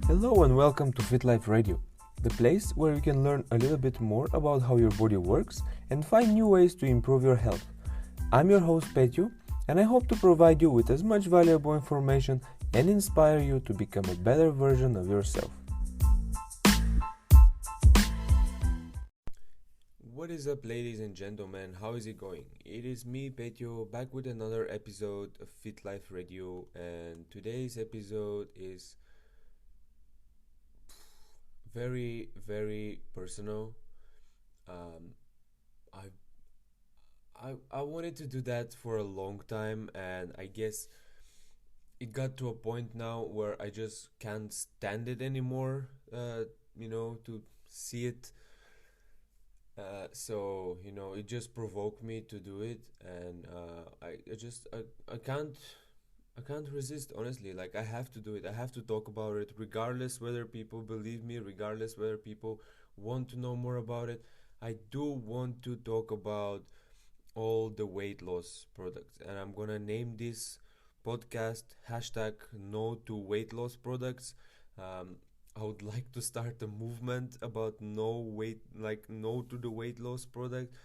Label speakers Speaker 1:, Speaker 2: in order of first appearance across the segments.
Speaker 1: Hello and welcome to Fit Life Radio, the place where you can learn a little bit more about how your body works and find new ways to improve your health. I'm your host Petio, and I hope to provide you with as much valuable information and inspire you to become a better version of yourself. What is up, ladies and gentlemen? How is it going? It is me, Petio, back with another episode of Fit Life Radio, and today's episode is very personal. um, I, I wanted to do that for a long time, and I guess it got to a point now where I just can't stand it anymore, to see it. So it just provoked me to do it, and I can't resist, honestly. Like, I have to do it. I have to talk about it, regardless whether people believe me, regardless whether people want to know more about it. I do want to talk about all the weight loss products, and I'm gonna name this podcast hashtag no to weight loss products. Um, I would like to start a movement about no to the weight loss product,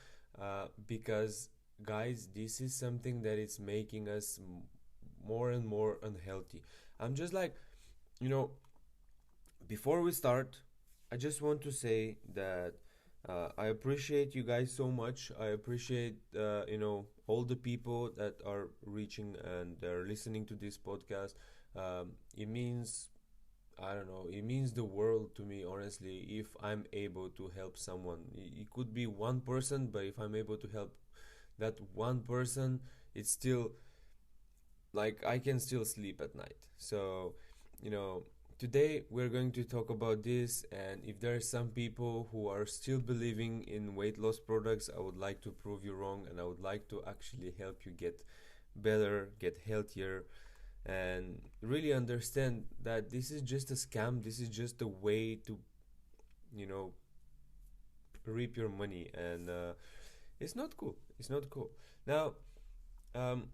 Speaker 1: because guys, this is something that is making us more and more unhealthy. I'm just like, you know, before we start, I just want to say that I appreciate you guys so much. I appreciate, all the people that are reaching and are listening to this podcast. It means, I don't know, it means the world to me, honestly, if I'm able to help someone. It could be one person, but if I'm able to help that one person, it's still like I can still sleep at night. So, you know, today we're going to talk about this, and if there are some people who are still believing in weight loss products, I would like to prove you wrong, and I would like to actually help you get better, get healthier, and really understand that this is just a scam. This is just a way to, you know, reap your money, and it's not cool. It's not cool. Now, um,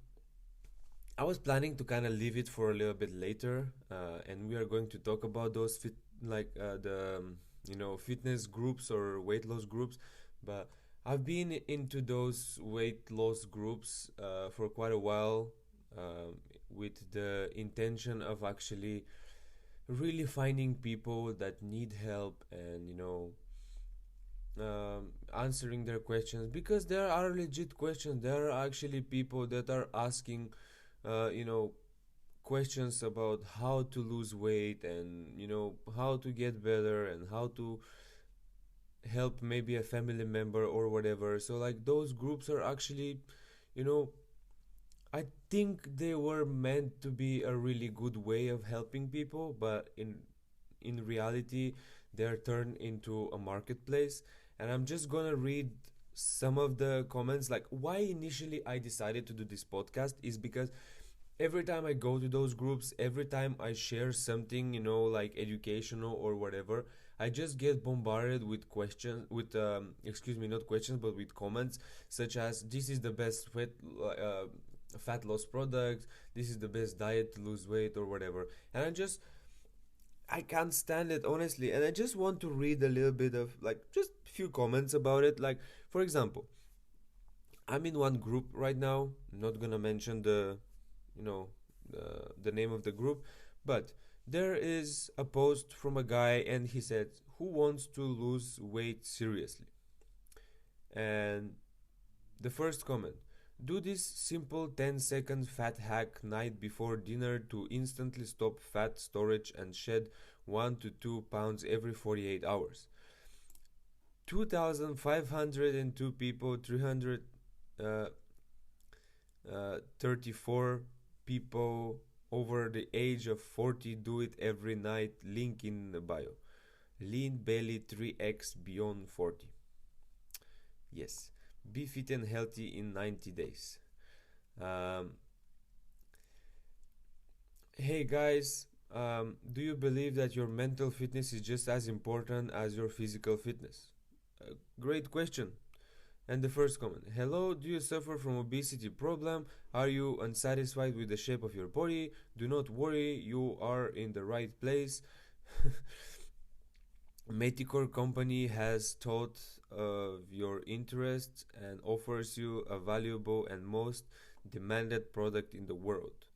Speaker 1: I was planning to kind of leave it for a little bit later, and we are going to talk about those fitness groups or weight loss groups. But I've been into those weight loss groups for quite a while, with the intention of actually really finding people that need help, and answering their questions, because there are legit questions. There are actually people that are asking uh, you know questions about how to lose weight, and how to get better, and how to help maybe a family member or whatever. So, like, those groups are actually, you know I think they were meant to be a really good way of helping people, but in reality they're turned into a marketplace. And I'm just gonna read some of the comments. Like, why initially I decided to do this podcast is because every time I go to those groups, every time I share something, like educational or whatever, I just get bombarded with questions, with, excuse me, not questions, but with comments such as, this is the best fat loss product, this is the best diet to lose weight, or whatever. And I can't stand it, honestly. And I just want to read a little bit of, like, just few comments about it. Like, for example, I'm in one group right now. I'm not gonna mention you know the name of the group, but there is a post from a guy, and he said, who wants to lose weight seriously? And the first comment: do this simple 10-second fat hack night before dinner to instantly stop fat storage and shed 1 to 2 pounds every 48 hours. 2,502 people, 334 people over the age of 40 do it every night. Link in the bio. Lean belly 3x beyond 40. Yes. Be fit and healthy in 90 days. Um, hey guys, do you believe that your mental fitness is just as important as your physical fitness? Great question. And the first comment: hello, do you suffer from obesity problem? Are you unsatisfied with the shape of your body? Do not worry, you are in the right place. Meticore company has thought of your interests and offers you a valuable and most demanded product in the world.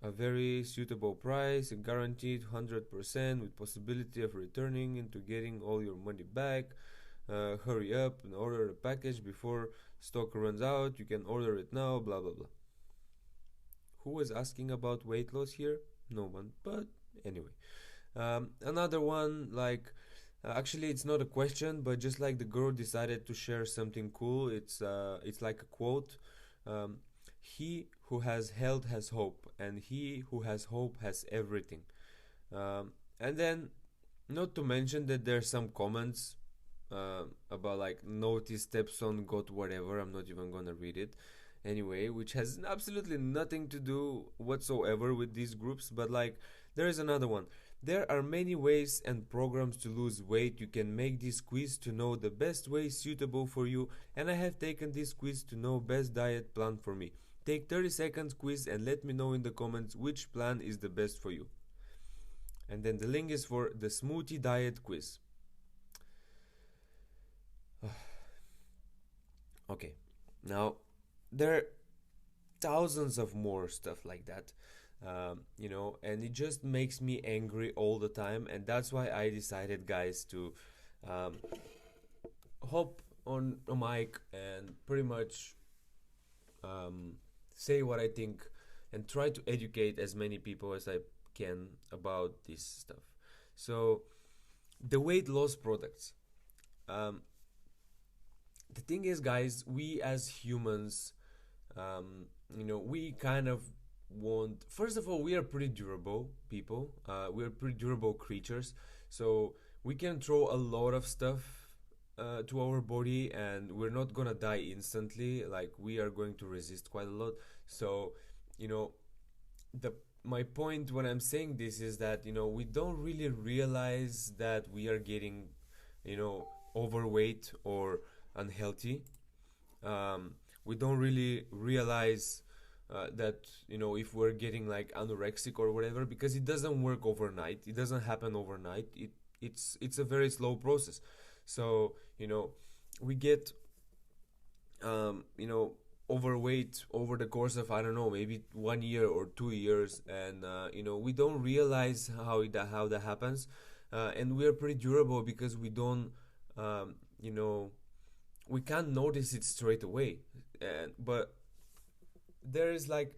Speaker 1: A very suitable price, a guaranteed 100% with possibility of returning into getting all your money back. Hurry up and order the package before stock runs out. You can order it now, blah blah blah. Who was asking about weight loss here? No one, but anyway. Another one, like, actually, it's not a question, but just like the girl decided to share something cool, it's like a quote. Um, he who has held has hope, and he who has hope has everything. And then, not to mention that there's some comments about like notice steps on got whatever. I'm not even gonna read it anyway, which has absolutely nothing to do whatsoever with these groups. But like, there is another one. There are many ways and programs to lose weight. You can make this quiz to know the best way suitable for you, and I have taken this quiz to know best diet plan for me. Take 30 seconds quiz and let me know in the comments which plan is the best for you. And then the link is for the smoothie diet quiz. Okay, now there are thousands of more stuff like that, and it just makes me angry all the time, and that's why I decided, guys, to um, hop on a mic and pretty much um, say what I think and try to educate as many people as I can about this stuff. So, the weight loss products. Um, the thing is, guys, we as humans, we kind of want. First of all, we are pretty durable people. We are pretty durable creatures, so we can throw a lot of stuff to our body, and we're not gonna die instantly. Like, we are going to resist quite a lot. So, you know, the my point when I'm saying this is that we don't really realize that we are getting overweight or unhealthy. We don't really realize that if we're getting like anorexic or whatever, because it doesn't work overnight. It doesn't happen overnight. It's a very slow process. So we get overweight over the course of, I don't know, maybe 1 year or 2 years, and we don't realize how that happens, and we are pretty durable because we don't um, you know we can't notice it straight away. But there is like,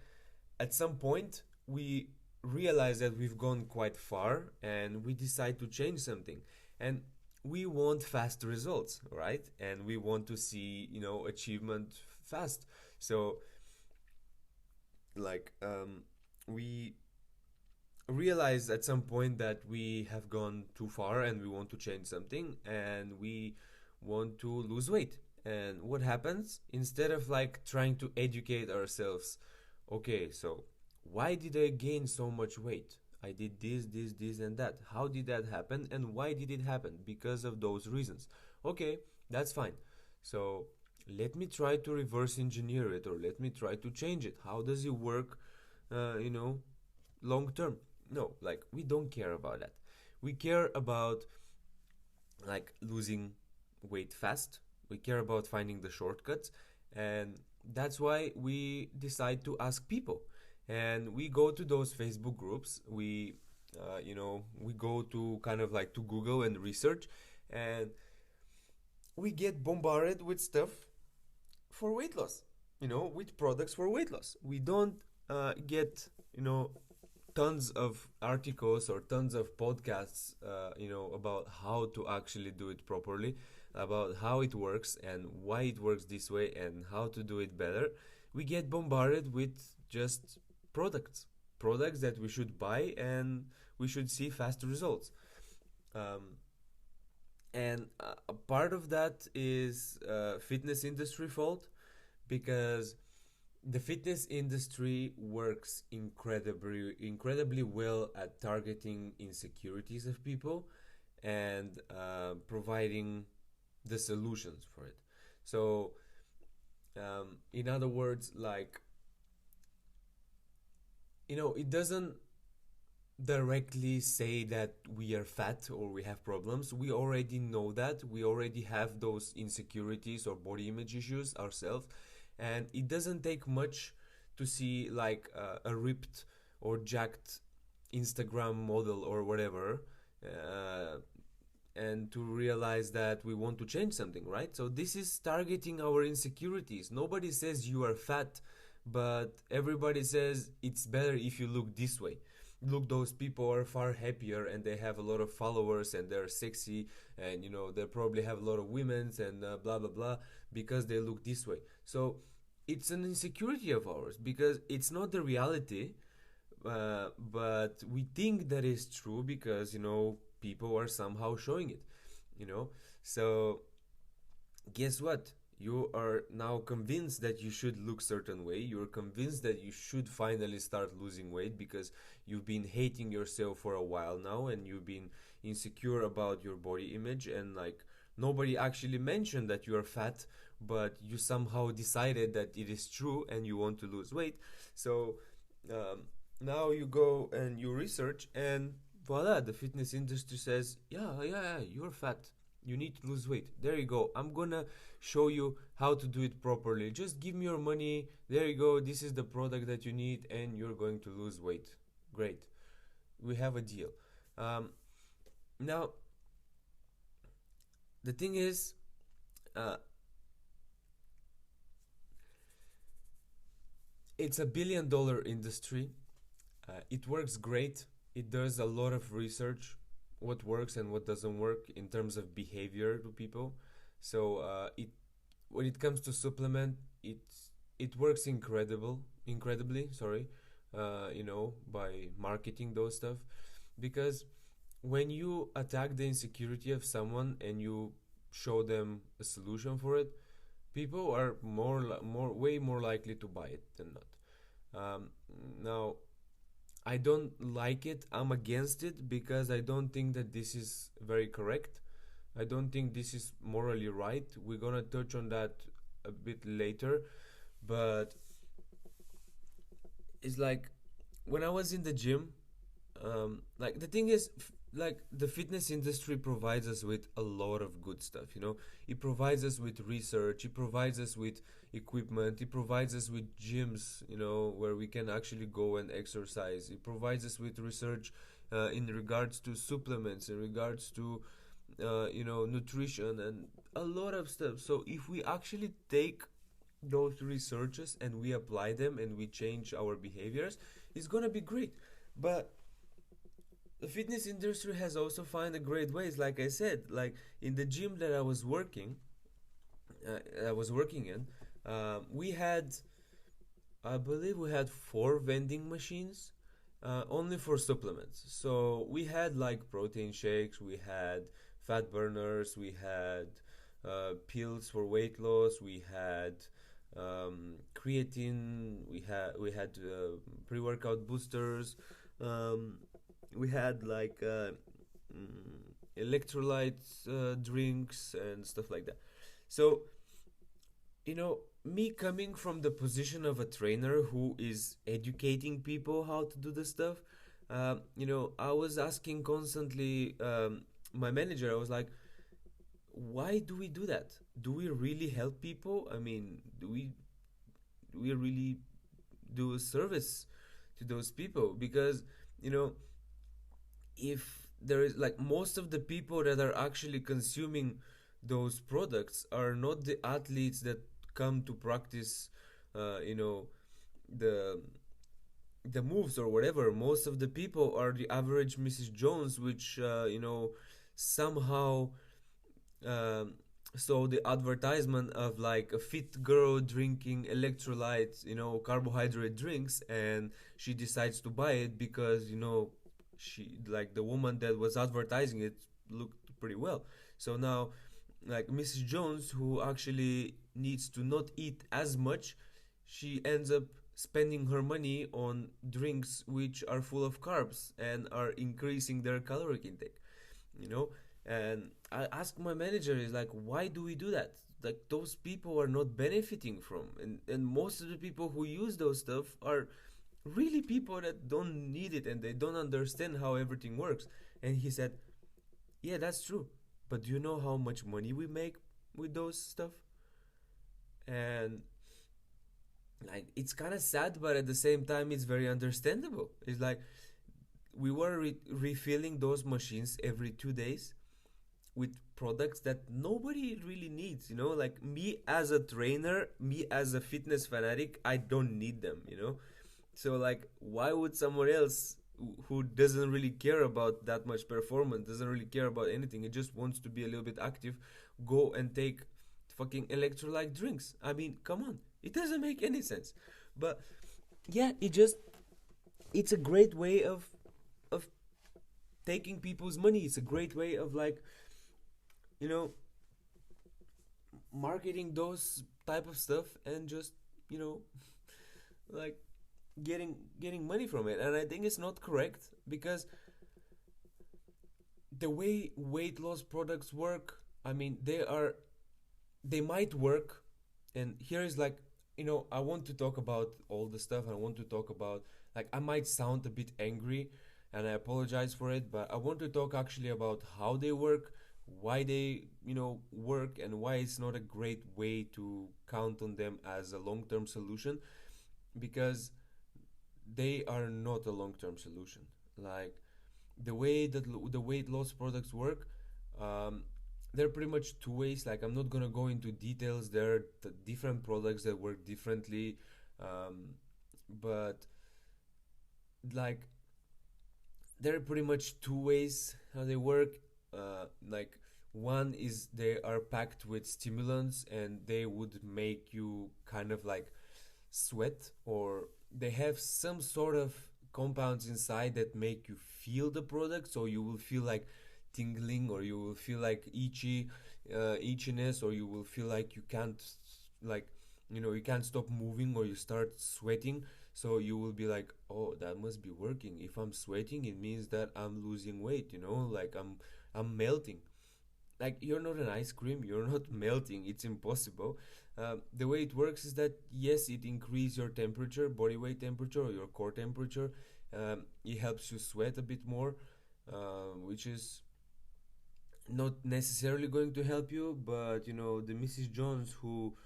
Speaker 1: at some point we realize that we've gone quite far and we decide to change something, and we want fast results, right? And we want to see achievement fast. So like, we realize at some point that we have gone too far and we want to change something, and we want to lose weight. And what happens, instead of like trying to educate ourselves, okay, so why did I gain so much weight? I did this and that. How did that happen, and why did it happen? Because of those reasons. Okay, that's fine. So let me try to reverse engineer it, or let me try to change it. How does it work, long term? No, like, we don't care about that. We care about like losing weight fast. We care about finding the shortcuts, and that's why we decide to ask people. And we go to those Facebook groups. We go to kind of like to Google and research, and we get bombarded with stuff for weight loss. With products for weight loss. We don't get tons of articles or tons of podcasts, about how to actually do it properly, about how it works and why it works this way and how to do it better. We get bombarded with just products that we should buy, and we should see fast results. And a part of that is fitness industry fault, because the fitness industry works incredibly well at targeting insecurities of people, and providing the solutions for it. So, in other words, like, it doesn't directly say that we are fat or we have problems. We already know that. We already have those insecurities or body image issues ourselves. And it doesn't take much to see like a ripped or jacked Instagram model or whatever. Uh, and to realize that we want to change something, right? So this is targeting our insecurities. Nobody says you are fat, but everybody says it's better if you look this way. Look, those people are far happier and they have a lot of followers and they're sexy, and they probably have a lot of women's and blah blah blah because they look this way. So it's an insecurity of ours because it's not the reality, but we think that is true because people are somehow showing it. you know so guess what, you are now convinced that you should look certain way. You're convinced that you should finally start losing weight because you've been hating yourself for a while now and you've been insecure about your body image, and like nobody actually mentioned that you are fat, but you somehow decided that it is true and you want to lose weight. So um, now you go and you research, and voila, the fitness industry says, yeah, yeah, yeah, you're fat, you need to lose weight. There you go, I'm gonna show you how to do it properly. Just give me your money. There you go, this is the product that you need and you're going to lose weight. Great, we have a deal. Um, now the thing is, uh, it's a $1 billion industry. It works great. It does a lot of research, what works and what doesn't work in terms of behavior to people. So it when it comes to supplement, it works incredibly. Sorry, by marketing those stuff, because when you attack the insecurity of someone and you show them a solution for it, people are way more likely to buy it than not. Now, I don't like it. I'm against it because I don't think that this is very correct. I don't think this is morally right. We're gonna touch on that a bit later, but it's like when I was in the gym, like the thing is, like the fitness industry provides us with a lot of good stuff. It provides us with research. It provides us with equipment. It provides us with gyms. Where we can actually go and exercise. It provides us with research in regards to supplements, in regards to nutrition and a lot of stuff. So if we actually take those researches and we apply them and we change our behaviors, it's gonna be great. But the fitness industry has also found a great ways. Like I said, like in the gym that I was working in, we had, I believe, we had four vending machines, only for supplements. So we had like protein shakes, we had fat burners, we had pills for weight loss, we had creatine, we had pre-workout boosters, um, we had like electrolytes drinks and stuff like that. So me coming from the position of a trainer who is educating people how to do this stuff, I was asking constantly, my manager. I was like, why do we do that? Do we really help people? I mean, do we really do a service to those people? Because you know if there is, like, most of the people that are actually consuming those products are not the athletes that come to practice you know the the moves or whatever. Most of the people are the average Mrs. Jones, which somehow um, saw the advertisement of like a fit girl drinking electrolytes, carbohydrate drinks, and she decides to buy it because she, like, the woman that was advertising it looked pretty well. So now, like, Mrs. Jones, who actually needs to not eat as much, she ends up spending her money on drinks which are full of carbs and are increasing their caloric intake, you know and I asked my manager, is like, why do we do that? Like, those people are not benefiting from, and most of the people who use those stuff are really people that don't need it and they don't understand how everything works. And he said, yeah, that's true, but do you know how much money we make with those stuff? And like, it's kind of sad, but at the same time it's very understandable. It's like we were refilling those machines every 2 days with products that nobody really needs, like me as a trainer, me as a fitness fanatic, I don't need them. So like, why would someone else who doesn't really care about that much performance, doesn't really care about anything, it just wants to be a little bit active, go and take fucking electrolyte drinks? I mean, come on, it doesn't make any sense. But yeah, it's a great way of taking people's money. It's a great way of, like, you know marketing those type of stuff, and just, you know like, getting money from it. And I think it's not correct, because the way weight loss products work, I mean, they might work. And here is, like, I want to talk about all the stuff. I want to talk about, like, I might sound a bit angry, and I apologize for it, but I want to talk actually about how they work, why they, work, and why it's not a great way to count on them as a long-term solution, because they are not a long-term solution. Like, the way that the weight loss products work, um, there are pretty much two ways. Like, I'm not gonna go into details. There are different products that work differently, but, like, there are pretty much two ways how they work. Like, one is they are packed with stimulants, and they would make you kind of like sweat, or they have some sort of compounds inside that make you feel the product, so you will feel like tingling, or you will feel like itchiness, or you will feel like you can't, like, you can't stop moving, or you start sweating. So you will be like, oh, that must be working. If I'm sweating, it means that I'm losing weight, like I'm melting. Like, you're not an ice cream, you're not melting, it's impossible. The way it works is that, yes, it increases your temperature, body weight temperature, or your core temperature. It helps you sweat a bit more, which is not necessarily going to help you. But the Mrs. Jones who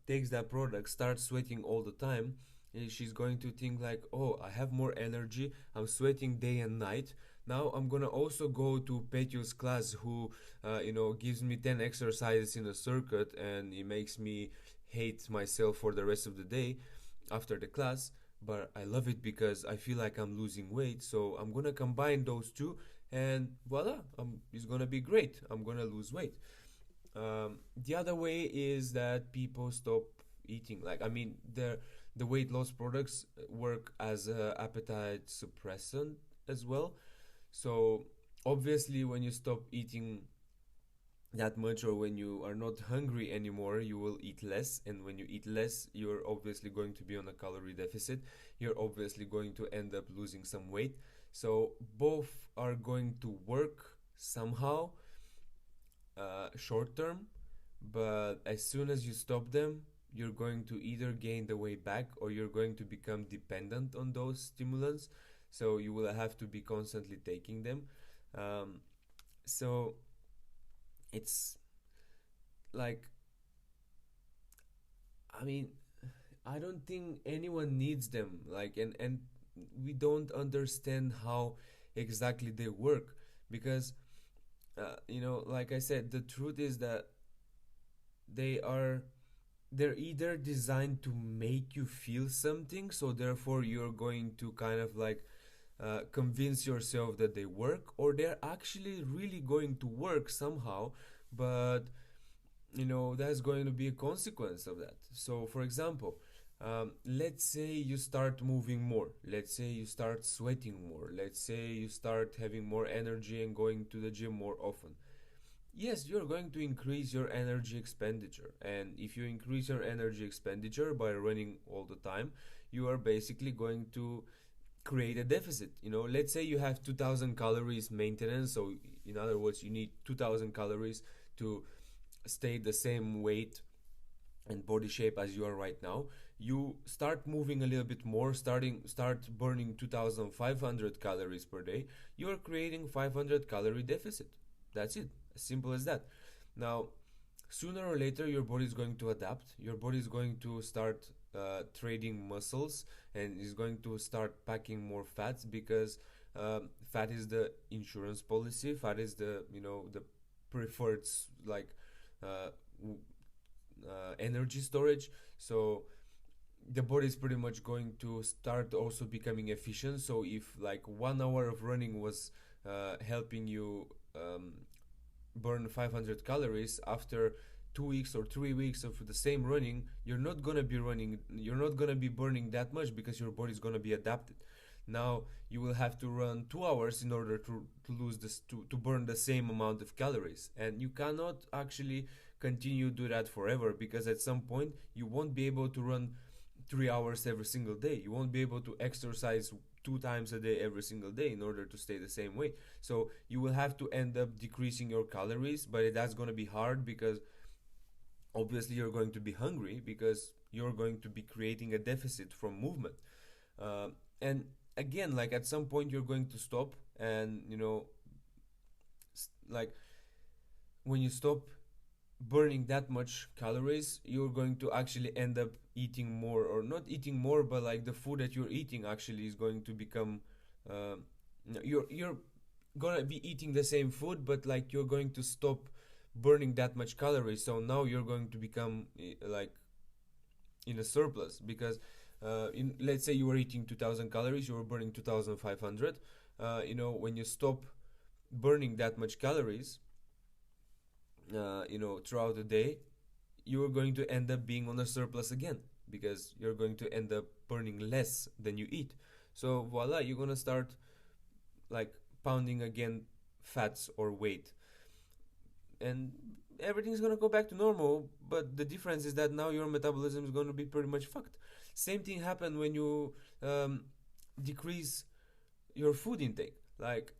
Speaker 1: takes that product starts sweating all the time. She's going to think like, oh, I have more energy, I'm sweating day and night, now I'm gonna also go to Petio's class, who gives me 10 exercises in a circuit, and it makes me hate myself for the rest of the day after the class. But I love it because I feel like I'm losing weight, so I'm gonna combine those two, and voila, it's gonna be great. I'm gonna lose weight. The other way is that people stop eating. Like, I mean, the weight loss products work as a appetite suppressant as well. So obviously, when you stop eating that much, or when you are not hungry anymore, you will eat less. And when you eat less, you're obviously going to be on a calorie deficit. You're obviously going to end up losing some weight. So both are going to work somehow, short term, but as soon as you stop them, you're going to either gain the weight back, or you're going to become dependent on those stimulants. So you will have to be constantly taking them. So it's like, I mean, I don't think anyone needs them. Like, and we don't understand how exactly they work, because like I said, the truth is that they are they're either designed to make you feel something, so therefore you're going to kind of like convince yourself that they work, or they're actually really going to work somehow, but that's going to be a consequence of that. So, for example, let's say you start moving more, let's say you start sweating more, let's say you start having more energy and going to the gym more often. Yes, you're going to increase your energy expenditure. And if you increase your energy expenditure by running all the time, you are basically going to create a deficit. Let's say you have 2000 calories maintenance. So, in other words, you need 2000 calories to stay the same weight and body shape as you are right now. you start moving a little bit more, start burning 2500 calories per day, you're creating 500 calorie deficit. That's it, as simple as that. Now, sooner or later your body is going to adapt, your body is going to start trading muscles, and is going to start packing more fats, because fat is the insurance policy, fat is the, the preferred like uh, energy storage. So the body is pretty much going to start also becoming efficient. So if like 1 hour of running was helping you burn 500 calories, after 2 weeks or 3 weeks of the same running, you're not gonna be burning that much, because your body is gonna be adapted. Now you will have to run 2 hours in order to lose this, to burn the same amount of calories, and you cannot actually continue do that forever, because at some point you won't be able to run 3 hours every single day. You won't be able to exercise 2 times a day every single day in order to stay the same weight. So you will have to end up decreasing your calories, but that's going to be hard, because obviously you're going to be hungry, because you're going to be creating a deficit from movement. And again, like at some point you're going to stop, and like when you stop burning that much calories, you're going to actually end up eating more, or not eating more, but like the food that you're eating actually is going to become uh, you're gonna be eating the same food, but like you're going to stop burning that much calories. So now you're going to become like in a surplus, because let's say you were eating 2000 calories, you were burning 2500. When you stop burning that much calories throughout the day, you're going to end up being on a surplus again, because you're going to end up burning less than you eat. So voila, you're gonna start like pounding again fats or weight, and everything's gonna go back to normal. But the difference is that now your metabolism is gonna be pretty much fucked. Same thing happened when you decrease your food intake. Like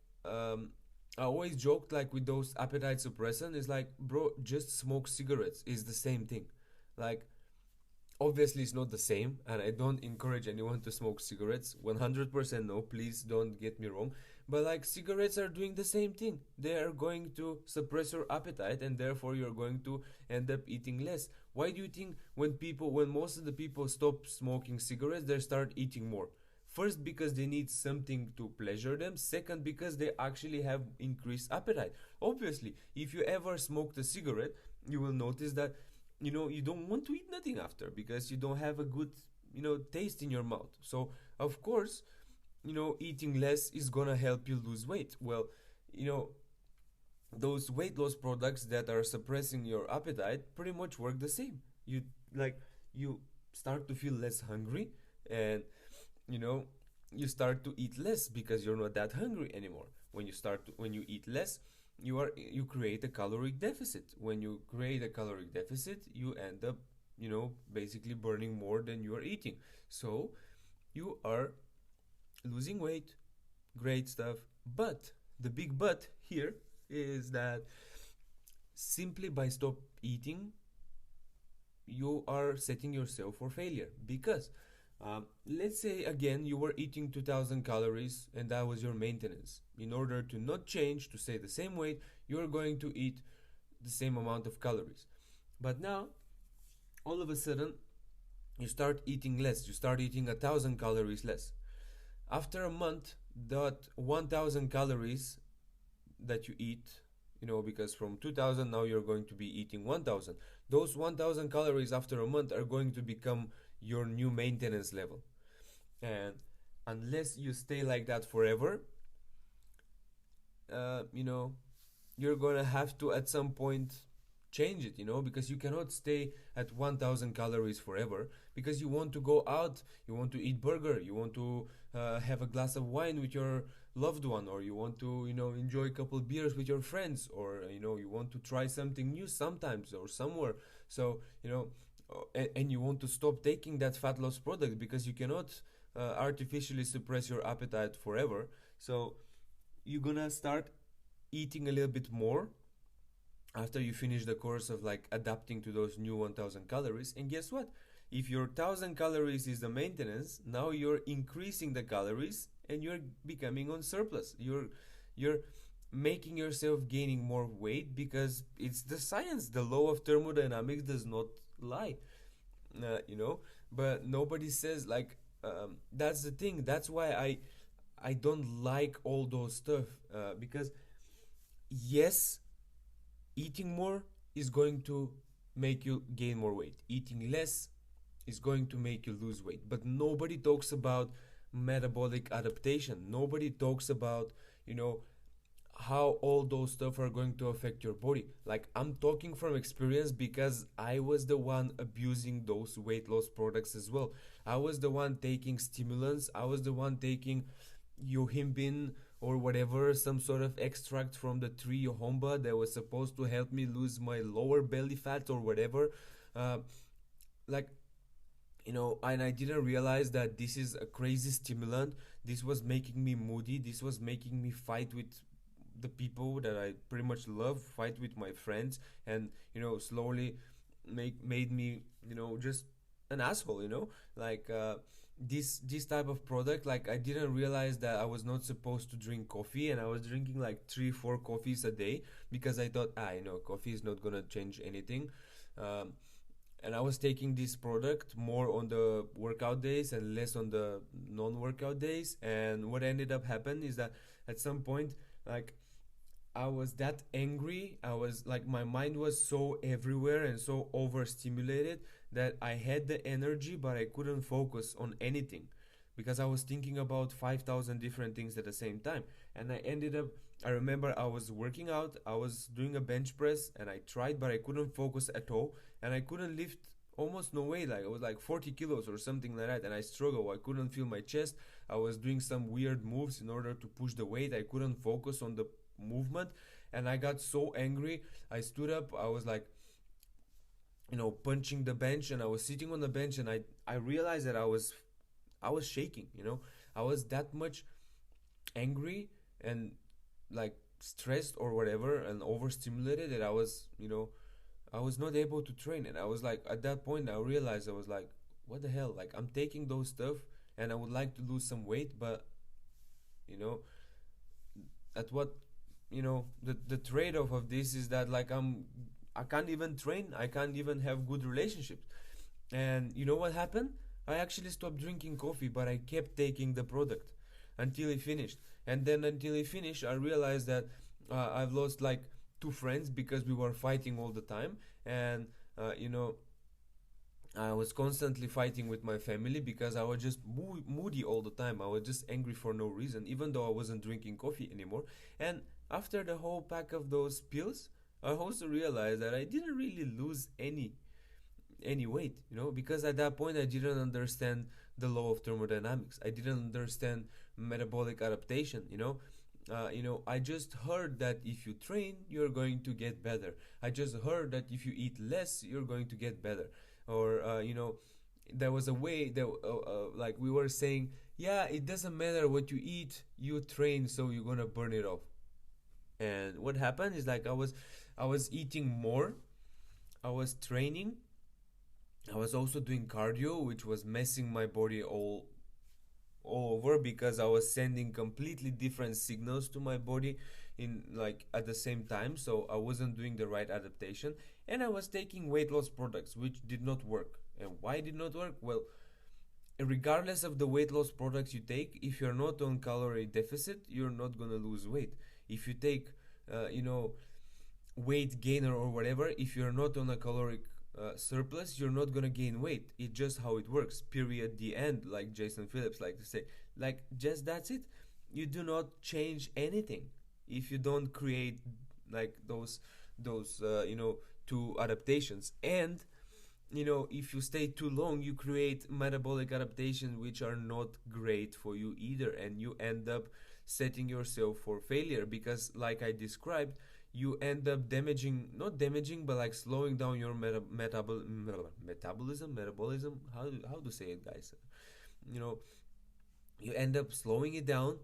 Speaker 1: I always joked, like with those appetite suppressant, is like, bro, just smoke cigarettes is the same thing. Like obviously it's not the same, and I don't encourage anyone to smoke cigarettes, 100% no, please don't get me wrong. But like cigarettes are doing the same thing, they are going to suppress your appetite, and therefore you're going to end up eating less. Why do you think when most of the people stop smoking cigarettes, they start eating more? First, because they need something to pleasure them. Second, because they actually have increased appetite. Obviously, if you ever smoked a cigarette, you will notice that you don't want to eat nothing after, because you don't have a good taste in your mouth. So of course, eating less is gonna help you lose weight. Well, you know those weight loss products that are suppressing your appetite pretty much work the same. You start to feel less hungry, and you know you start to eat less, because you're not that hungry anymore. When you eat less, you create a caloric deficit. When you create a caloric deficit, you end up basically burning more than you are eating. So you are losing weight. Great stuff. But the big but here is that simply by stop eating, you are setting yourself for failure, because let's say again you were eating 2000 calories and that was your maintenance. In order to not change, to stay the same weight, you're going to eat the same amount of calories. But now, all of a sudden, you start eating less. You start eating 1000 calories less. After a month, that 1000 calories that you eat, because from 2000 now you're going to be eating 1000. Those 1000 calories after a month are going to become your new maintenance level. And unless you stay like that forever, uh, you know, you're gonna have to at some point change it, because you cannot stay at 1000 calories forever, because you want to go out, you want to eat burger, you want to have a glass of wine with your loved one, or you want to enjoy a couple beers with your friends, or you want to try something new sometimes or somewhere. So and you want to stop taking that fat loss product, because you cannot artificially suppress your appetite forever. So you're gonna start eating a little bit more after you finish the course of like adapting to those new 1000 calories. And guess what? If your 1,000 calories is the maintenance, now you're increasing the calories and you're becoming on surplus. You're making yourself gaining more weight because it's the science. The law of thermodynamics does not lie, you know. But nobody says like, that's the thing. That's why I don't like all those stuff, because yes, eating more is going to make you gain more weight. Eating less is going to make you lose weight. But nobody talks about metabolic adaptation. Nobody talks about, you know, how all those stuff are going to affect your body. Like, I'm talking from experience because I was the one abusing those weight loss products as well. I was the one taking stimulants. I was the one taking yohimbine or whatever, some sort of extract from the tree jojoba that was supposed to help me lose my lower belly fat or whatever. uh, like, you know, and I didn't realize that this is a crazy stimulant. This was making me moody. This was making me fight with the people that I pretty much love, fight with my friends, and, you know, slowly made me, you know, just an asshole, you know. Like, this type of product, like, I didn't realize that I was not supposed to drink coffee, and I was drinking like 3 4 coffees a day because I thought, you know, coffee is not gonna change anything. um, and I was taking this product more on the workout days and less on the non-workout days. And what ended up happening is that at some point, like, I was that angry. I was like, my mind was so everywhere and so overstimulated that I had the energy, but I couldn't focus on anything because I was thinking about 5,000 different things at the same time. And I ended up, I remember I was working out, I was doing a bench press, and I tried, but I couldn't focus at all. And I couldn't lift almost no weight. Like, it was like 40 kilos or something like that. And I struggled. I couldn't feel my chest. I was doing some weird moves in order to push the weight. I couldn't focus on the movement, and I got so angry. I stood up. I was like, you know, punching the bench, and I was sitting on the bench, and I realized that I was shaking, you know. I was that much angry and, like, stressed or whatever and overstimulated that I was, you know, I was not able to train. And I was like, at that point I realized, I was like, what the hell? Like, I'm taking those stuff and I would like to lose some weight, but, you know, at what, you know, the trade-off of this is that, like, I can't even train. I can't even have good relationships. And you know what happened? I actually stopped drinking coffee, but I kept taking the product until it finished. And then until it finished, I realized that I've lost like two friends because we were fighting all the time. And, you know, I was constantly fighting with my family because I was just moody all the time. I was just angry for no reason, even though I wasn't drinking coffee anymore. And after the whole pack of those pills, I also realized that I didn't really lose any weight, you know, because at that point I didn't understand the law of thermodynamics. I didn't understand metabolic adaptation, you know. You know, I just heard that if you train, you're going to get better. I just heard that if you eat less, you're going to get better. Or, you know, there was a way that, like, we were saying, yeah, it doesn't matter what you eat, you train, so you're gonna burn it off. And what happened is, like, I was eating more, I was training, I was also doing cardio, which was messing my body all over because I was sending completely different signals to my body in, like, at the same time. So I wasn't doing the right adaptation, and I was taking weight loss products which did not work. And why did not work? Well, regardless of the weight loss products you take, if you're not on calorie deficit, you're not gonna lose weight. If you take, you know, weight gainer or whatever, if you're not on a caloric surplus, you're not gonna gain weight. It's just how it works. Period. The end. Like Jason Phillips like to say. Like, just that's it. You do not change anything if you don't create, like, those you know, two adaptations. And, you know, if you stay too long, you create metabolic adaptations which are not great for you either, and you end up setting yourself for failure because, like I described, you end up damaging, not damaging, but like slowing down your metabolism. How to say it, guys? You know, you end up slowing it down,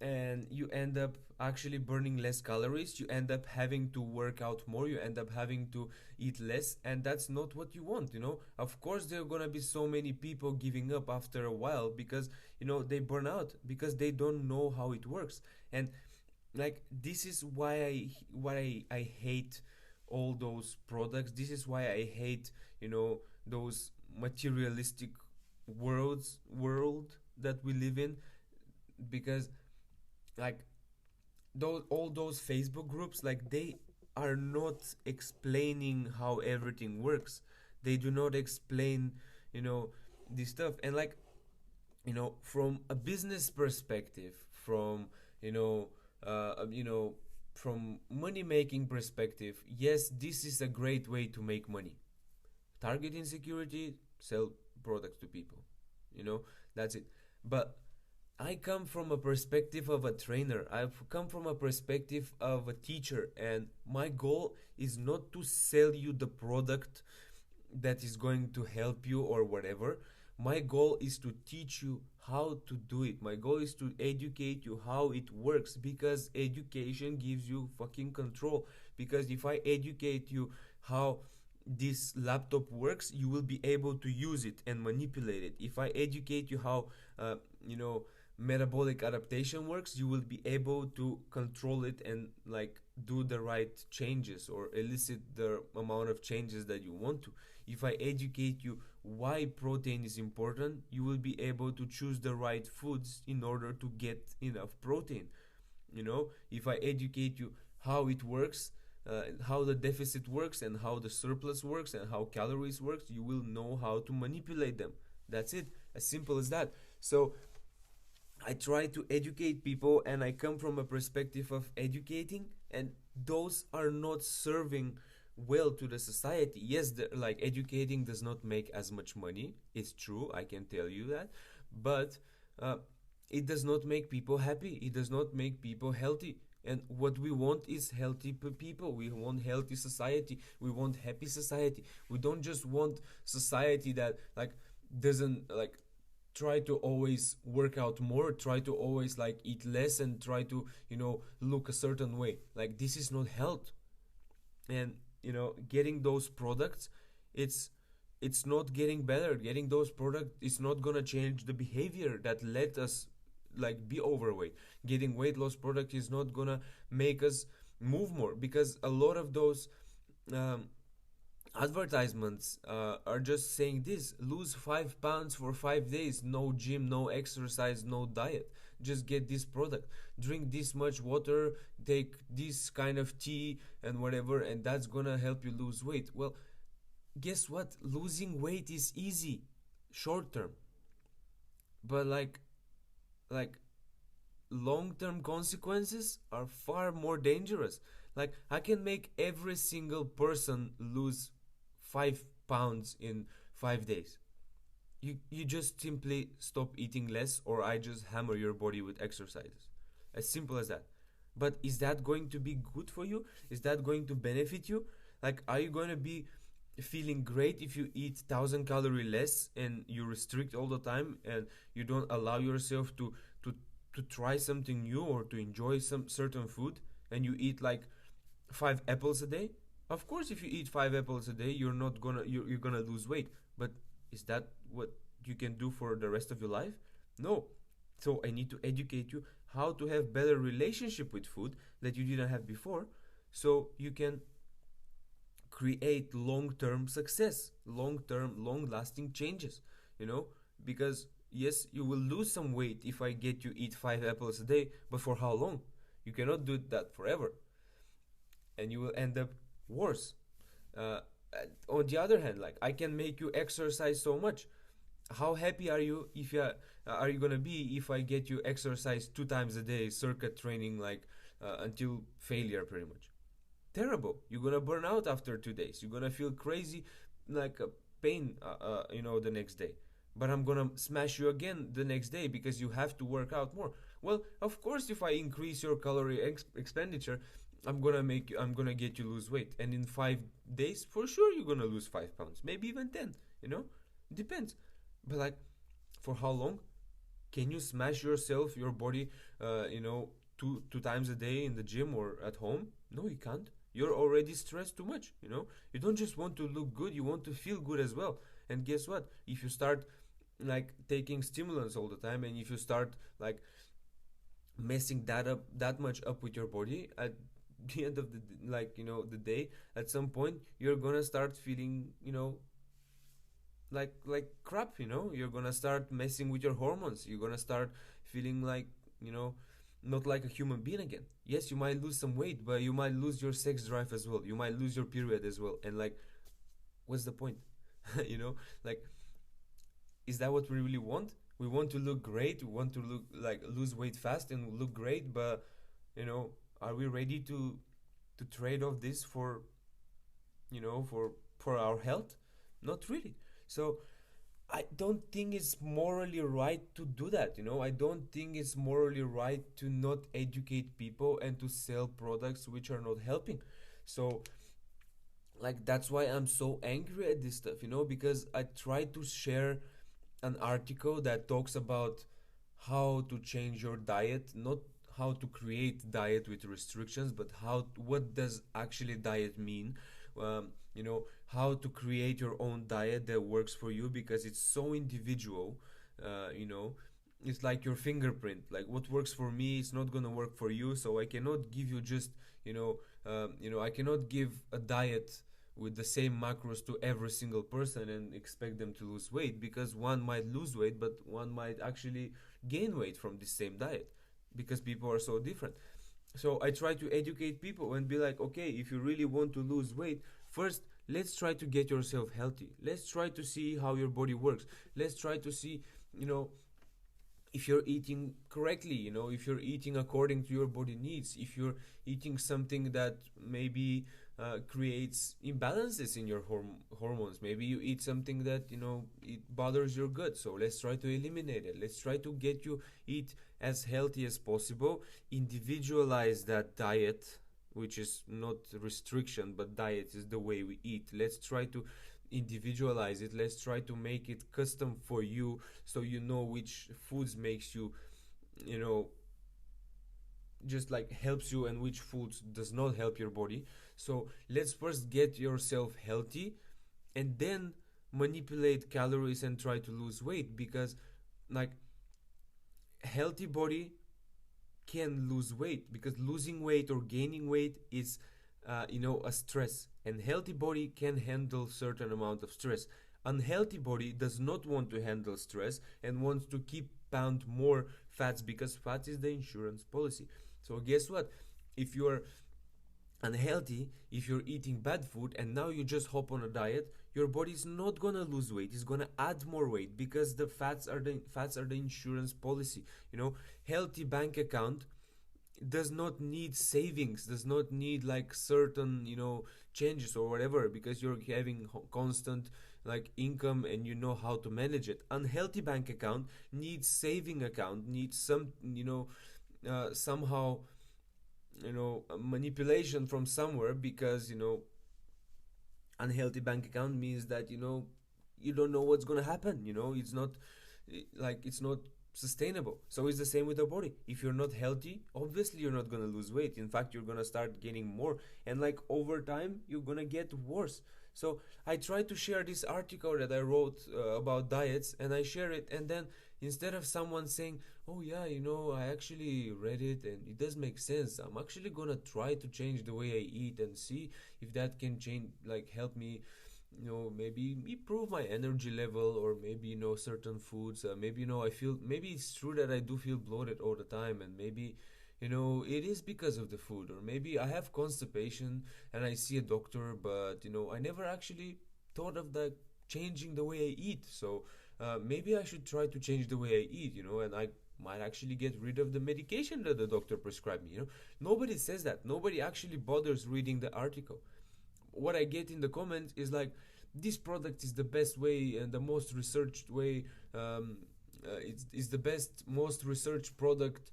Speaker 1: and you end up actually burning less calories, you end up having to work out more, you end up having to eat less, and that's not what you want, you know. Of course there are going to be so many people giving up after a while because, you know, they burn out because they don't know how it works. And like this is why I hate all those products. This is why I hate, you know, those materialistic world that we live in, because like those all those Facebook groups, like they are not explaining how everything works. They do not explain, you know, this stuff. And like, you know, from a business perspective, from, you know, you know, from money making perspective, yes, this is a great way to make money. Target insecurity, sell products to people, you know, that's it. But I come from a perspective of a trainer. I've come from a perspective of a teacher, and my goal is not to sell you the product that is going to help you or whatever. My goal is to teach you how to do it. My goal is to educate you how it works, because education gives you fucking control. Because if I educate you how this laptop works, you will be able to use it and manipulate it. If I educate you how, you know, metabolic adaptation works, you will be able to control it and like do the right changes or elicit the amount of changes that you want to. If I educate you why protein is important, you will be able to choose the right foods in order to get enough protein. You know, if I educate you how it works, how the deficit works and how the surplus works and how calories works, you will know how to manipulate them. That's it, as simple as that. So I try to educate people, and I come from a perspective of educating, and those are not serving well to the society. Yes, like educating does not make as much money. It's true, I can tell you that, but uh, it does not make people happy. It does not make people healthy. And what we want is healthy people. We want healthy society. We want happy society. We don't just want society that like doesn't like try to always work out more, try to always like eat less and try to, you know, look a certain way. Like this is not health. And you know, getting those products, it's it's not getting better. Getting those products is not gonna change the behavior that let us like be overweight. Getting weight loss product is not gonna make us move more, because a lot of those um, advertisements are just saying this: lose 5 pounds for 5 days, no gym, no exercise, no diet, just get this product, drink this much water, take this kind of tea and whatever, and that's gonna help you lose weight. Well, guess what? Losing weight is easy short term, but like long-term consequences are far more dangerous. Like I can make every single person lose 5 pounds in 5 days. You just simply stop eating less, or I just hammer your body with exercises. As simple as that. But is that going to be good for you? Is that going to benefit you? Like, are you going to be feeling great if you eat 1,000 calorie less and you restrict all the time and you don't allow yourself to to try something new or to enjoy some certain food, and you eat like 5 apples a day? Of course, if you eat 5 apples a day, you're gonna lose weight. But is that what you can do for the rest of your life? No. So I need to educate you how to have better relationship with food that you didn't have before, so you can create long-term success, long-term, long-lasting changes. You know, because yes, you will lose some weight if I get you eat 5 apples a day, but for how long? You cannot do that forever, and you will end up worse. Uh, on the other hand, like I can make you exercise so much. How happy are you if you are you gonna be if I get you exercise 2 times a day, circuit training, like until failure, pretty much? Terrible. You're gonna burn out after 2 days. You're gonna feel crazy, like a pain, you know, the next day. But I'm gonna smash you again the next day because you have to work out more. Well, of course, if I increase your calorie expenditure, I'm gonna get you lose weight, and in 5 days, for sure, you're gonna lose 5 pounds, maybe even 10. You know, depends. But like, for how long? Can you smash yourself, your body, two times a day in the gym or at home? No, you can't. You're already stressed too much. You don't just want to look good; you want to feel good as well. And guess what? If you start like taking stimulants all the time, and if you start like messing that much up with your body at the end of the day, at some point you're gonna start feeling like crap. You're gonna start messing with your hormones. You're gonna start feeling like you know not like a human being again. Yes, you might lose some weight, but you might lose your sex drive as well. You might lose your period as well. And like, what's the point? you know like, is that what we really want? We want to look great. We want to look like lose weight fast and look great, but you know are we ready to trade off this for for our health? Not really. So I don't think it's morally right to do that. I don't think it's morally right to not educate people and to sell products which are not helping. So like, that's why I'm so angry at this stuff, because I try to share an article that talks about how to change your diet, not how to create diet with restrictions, but what does actually diet mean. How to create your own diet that works for you, because it's so individual. It's like your fingerprint. Like, what works for me is not gonna work for you. So I cannot give you just I cannot give a diet with the same macros to every single person and expect them to lose weight, because one might lose weight but one might actually gain weight from the same diet, because people are so different. So I try to educate people and be like, okay, if you really want to lose weight, first let's try to get yourself healthy. Let's try to see how your body works. Let's try to see, if you're eating correctly, if you're eating according to your body needs, if you're eating something that maybe creates imbalances in your hormones. Maybe you eat something that it bothers your gut, so let's try to eliminate it. Let's try to get you eat as healthy as possible. Individualize that diet, which is not restriction, but diet is the way we eat. Let's try to individualize it. Let's try to make it custom for you, so you know which foods makes you you know just like helps you, and which foods does not help your body. So let's first get yourself healthy, and then manipulate calories and try to lose weight, because like, healthy body can lose weight, because losing weight or gaining weight is a stress, and healthy body can handle certain amount of stress. Unhealthy body does not want to handle stress and wants to keep pound more fats, because fat is the insurance policy. So guess what? If you're unhealthy, if you're eating bad food and now you just hop on a diet, your body's not gonna lose weight, it's gonna add more weight, because the fats are the insurance policy. Healthy bank account does not need savings, does not need like certain changes or whatever, because you're having constant like income and you know how to manage it. Unhealthy bank account needs saving account, needs some somehow manipulation from somewhere, because unhealthy bank account means that you don't know what's going to happen. It's not sustainable. So it's the same with the body. If you're not healthy, obviously you're not going to lose weight. In fact, you're going to start gaining more, and like over time you're going to get worse. So I try to share this article that I wrote about diets, and I share it, and then instead of someone saying, oh yeah, I actually read it and it does make sense, I'm actually gonna try to change the way I eat and see if that can change, like help me, maybe improve my energy level, or maybe certain foods, maybe I feel, maybe it's true that I do feel bloated all the time, and maybe it is because of the food, or maybe I have constipation and I see a doctor, but I never actually thought of that changing the way I eat. So maybe I should try to change the way I eat, and I might actually get rid of the medication that the doctor prescribed me. Nobody says that. Nobody actually bothers reading the article. What I get in the comments is like, this product is the best way and the most researched way, it's the best, most researched product,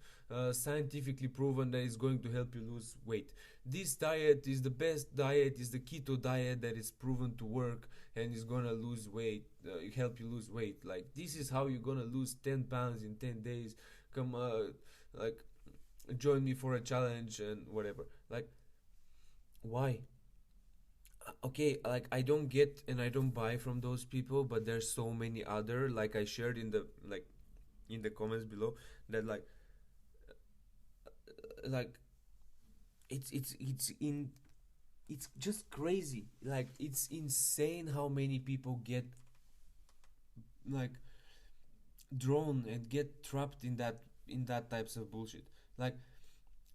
Speaker 1: scientifically proven that is going to help you lose weight. This diet is the best diet, is the keto diet that is proven to work and is gonna lose weight, help you lose weight. Like this is how you're gonna lose 10 pounds in 10 days. Come, like, join me for a challenge and whatever. Like, why? Okay, like I don't get and I don't buy from those people, but there's so many other, like I shared in the, like, in the comments below, that like it's in it's just crazy. Like it's insane how many people get, like, drawn and get trapped in that types of bullshit. Like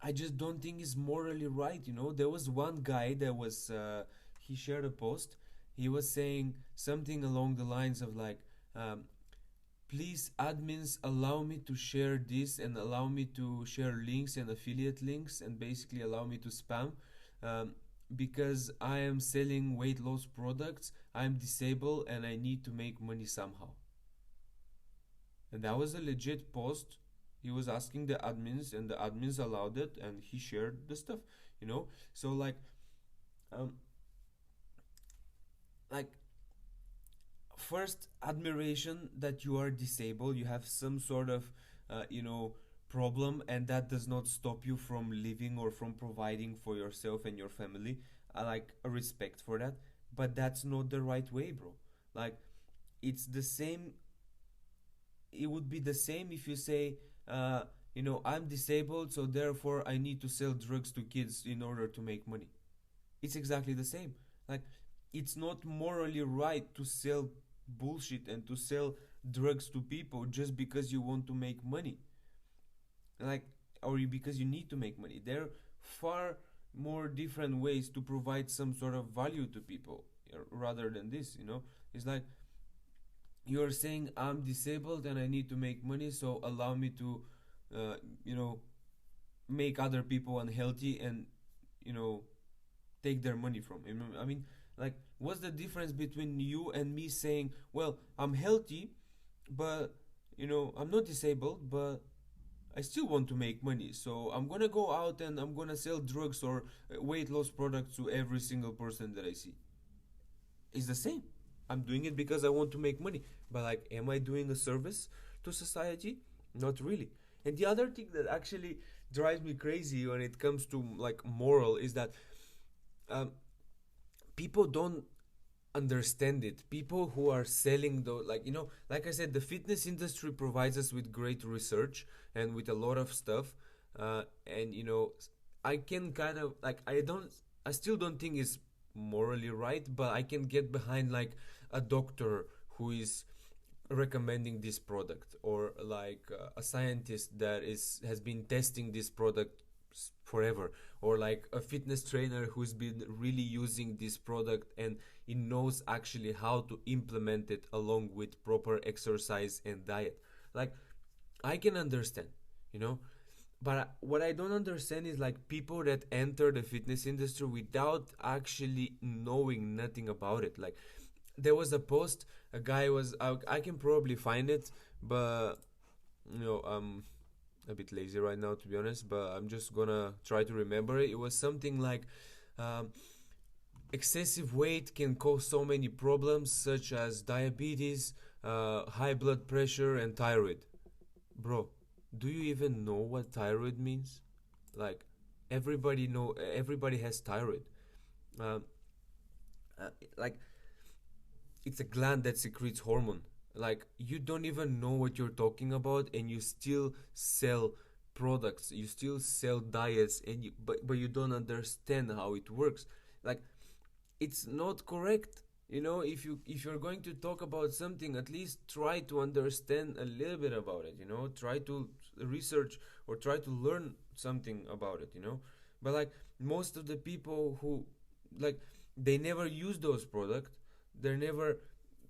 Speaker 1: I just don't think it's morally right. There was one guy that was he shared a post. He was saying something along the lines of like, um, please admins allow me to share this and allow me to share links and affiliate links and basically allow me to spam, um, because I am selling weight loss products, I'm disabled and I need to make money somehow. And that was a legit post. He was asking the admins and the admins allowed it and he shared the stuff. So um like first, admiration that you are disabled, you have some sort of problem, and that does not stop you from living or from providing for yourself and your family. I like a respect for that, but that's not the right way, bro. Like it's the same. It would be the same if you say, I'm disabled, so therefore I need to sell drugs to kids in order to make money. It's exactly the same. Like it's not morally right to sell bullshit and to sell drugs to people just because you want to make money. Like, or because you need to make money. There are far more different ways to provide some sort of value to people, rather than this. It's like you're saying I'm disabled and I need to make money, so allow me to uh, you know make other people unhealthy and you know take their money from. I mean, like, what's the difference between you and me saying, well, I'm healthy, but I'm not disabled, but I still want to make money, so I'm gonna go out and I'm gonna sell drugs or weight loss products to every single person that I see. It's the same. I'm doing it because I want to make money. But like, am I doing a service to society? Not really. And the other thing that actually drives me crazy when it comes to like moral is that um, people don't understand it. People who are selling the, like, like I said, the fitness industry provides us with great research and with a lot of stuff. And I can kind of like, I still don't think it's morally right, but I can get behind like a doctor who is recommending this product, or like a scientist that is has been testing this product forever, or like a fitness trainer who's been really using this product and he knows actually how to implement it along with proper exercise and diet. Like I can understand, you know but what I don't understand is like people that enter the fitness industry without actually knowing nothing about it. Like there was a post, a guy was, I can probably find it, but I'm a bit lazy right now, to be honest, but I'm just gonna try to remember it. It was something like, um, excessive weight can cause so many problems such as diabetes, high blood pressure and thyroid. Bro, do you even know what thyroid means? Like everybody has thyroid. um, like it's a gland that secretes hormone. Like you don't even know what you're talking about and you still sell products, you still sell diets, and but you don't understand how it works. Like it's not correct. If you're going to talk about something, at least try to understand a little bit about it. Try to research or try to learn something about it. But like most of the people who, like, they never use those products, they're never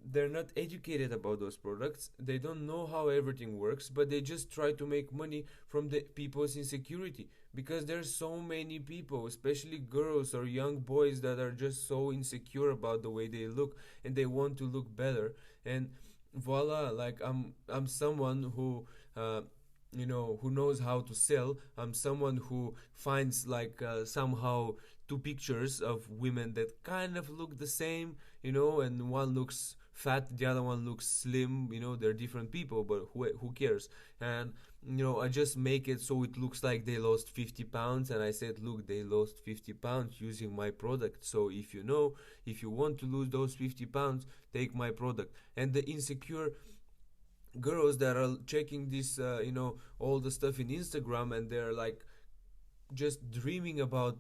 Speaker 1: they're not educated about those products, they don't know how everything works, but they just try to make money from the people's insecurity, because there's so many people, especially girls or young boys, that are just so insecure about the way they look and they want to look better. And voila, like I'm someone who uh, who knows how to sell. I'm someone who finds like somehow two pictures of women that kind of look the same, and one looks fat, the other one looks slim. They're different people, but who cares? And I just make it so it looks like they lost 50 pounds, and I said, look, they lost 50 pounds using my product. So if you want to lose those 50 pounds, take my product. And the insecure girls that are checking this all the stuff in Instagram, and they're like just dreaming about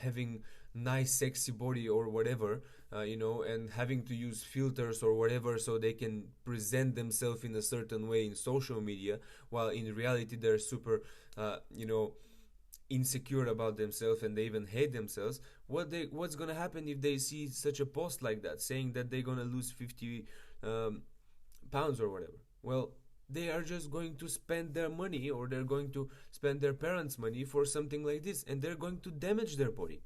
Speaker 1: having nice sexy body or whatever, and having to use filters or whatever so they can present themselves in a certain way in social media, while in reality they're super insecure about themselves, and they even hate themselves. What's gonna happen if they see such a post like that saying that they're gonna lose 50 um, pounds or whatever? Well, they are just going to spend their money, or they're going to spend their parents' money for something like this, and they're going to damage their body.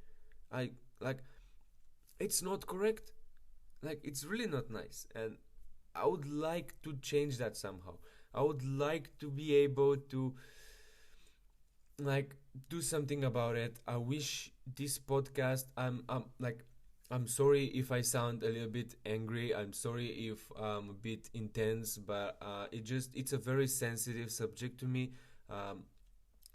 Speaker 1: I like it's not correct. Like, it's really not nice, and I would like to change that somehow. I would like to be able to like do something about it. I wish this podcast, I'm sorry if I sound a little bit angry. I'm sorry if I'm a bit intense, but it's a very sensitive subject to me. Um,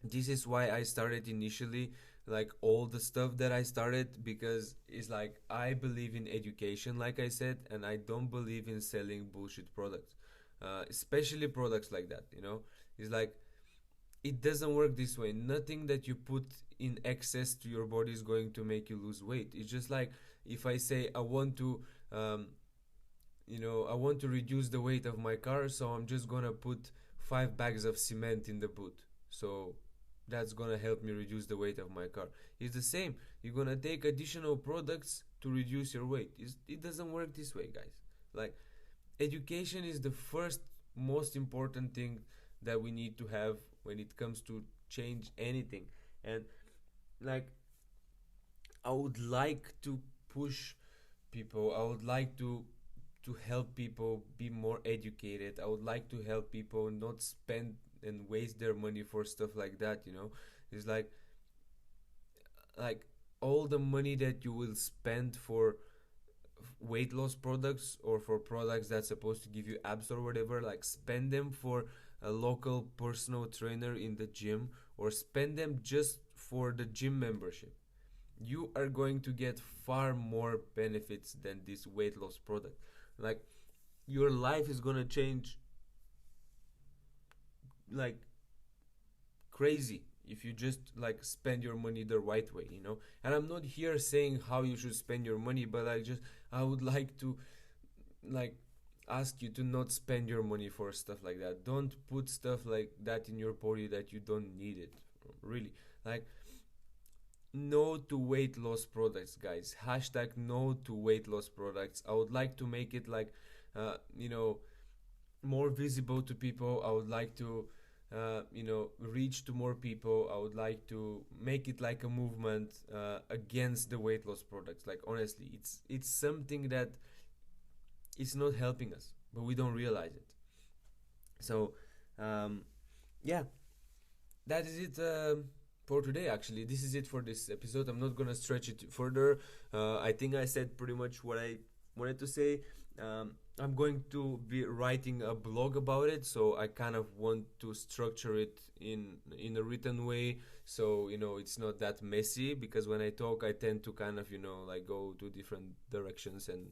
Speaker 1: this is why I started initially, like all the stuff that I started, because it's like I believe in education, like I said, and I don't believe in selling bullshit products, especially products like that. It's like it doesn't work this way. Nothing that you put in excess to your body is going to make you lose weight. It's just like if I say um, I want to reduce the weight of my car, so I'm just gonna put 5 bags of cement in the boot. So that's gonna help me reduce the weight of my car. It's the same. You're gonna take additional products to reduce your weight. It doesn't work this way, guys. Like, education is the first most important thing that we need to have when it comes to change anything. And like, I would like to push people. I would like to help people be more educated. I would like to help people not spend and waste their money for stuff like that. It's like all the money that you will spend for weight loss products, or for products that's supposed to give you abs or whatever, like spend them for a local personal trainer in the gym, or spend them just for the gym membership. You are going to get far more benefits than this weight loss product. Like, your life is going to change like crazy if you just like spend your money the right way. And I'm not here saying how you should spend your money, but I would like to like ask you to not spend your money for stuff like that. Don't put stuff like that in your body that you don't need it. Really. Like, no to weight loss products, guys. Hashtag no to weight loss products. I would like to make it like uh, you know more visible to people. I would like to reach to more people. I would like to make it like a movement against the weight loss products. Like, honestly, it's something that is not helping us, but we don't realize it. So um, yeah, that is it for today. Actually, this is it for this episode. I'm not gonna stretch it further. I think I said pretty much what I wanted to say. I'm going to be writing a blog about it, so I kind of want to structure it in a written way, so it's not that messy, because when I talk I tend to kind of like go to different directions and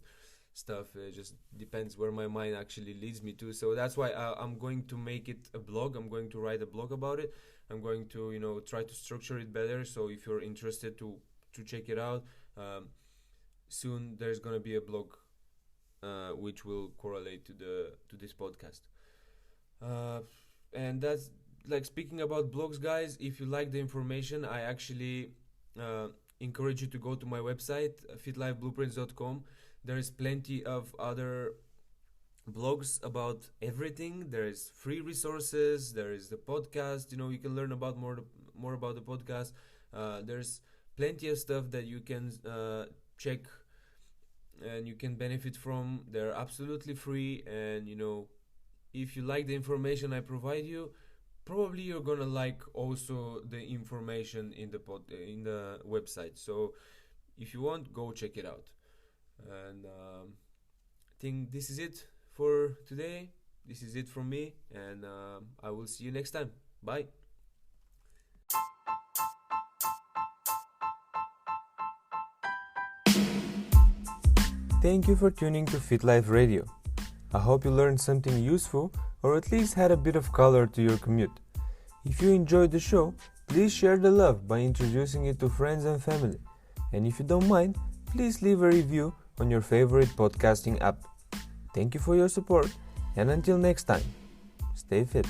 Speaker 1: stuff. It just depends where my mind actually leads me to. So that's why I'm going to make it a blog. I'm going to write a blog about it. I'm going to try to structure it better. So if you're interested to check it out, soon there's gonna be a blog which will correlate to this podcast. Uh, and that's like, speaking about blogs, guys. If you like the information, I actually uh, encourage you to go to my website, fitlifeblueprints.com. There is plenty of other blogs about everything. There is free resources. There is the podcast. You can learn about more about the podcast. There's plenty of stuff that you can check and you can benefit from. They're absolutely free, and if you like the information I provide you, probably you're gonna like also the information in the website. So if you want, go check it out. And I think this is it for today. This is it from me, and I will see you next time. Bye. Thank you for tuning to Fit Life Radio. I hope you learned something useful, or at least had a bit of color to your commute. If you enjoyed the show, please share the love by introducing it to friends and family. And if you don't mind, please leave a review on your favorite podcasting app. Thank you for your support, and until next time, stay fit.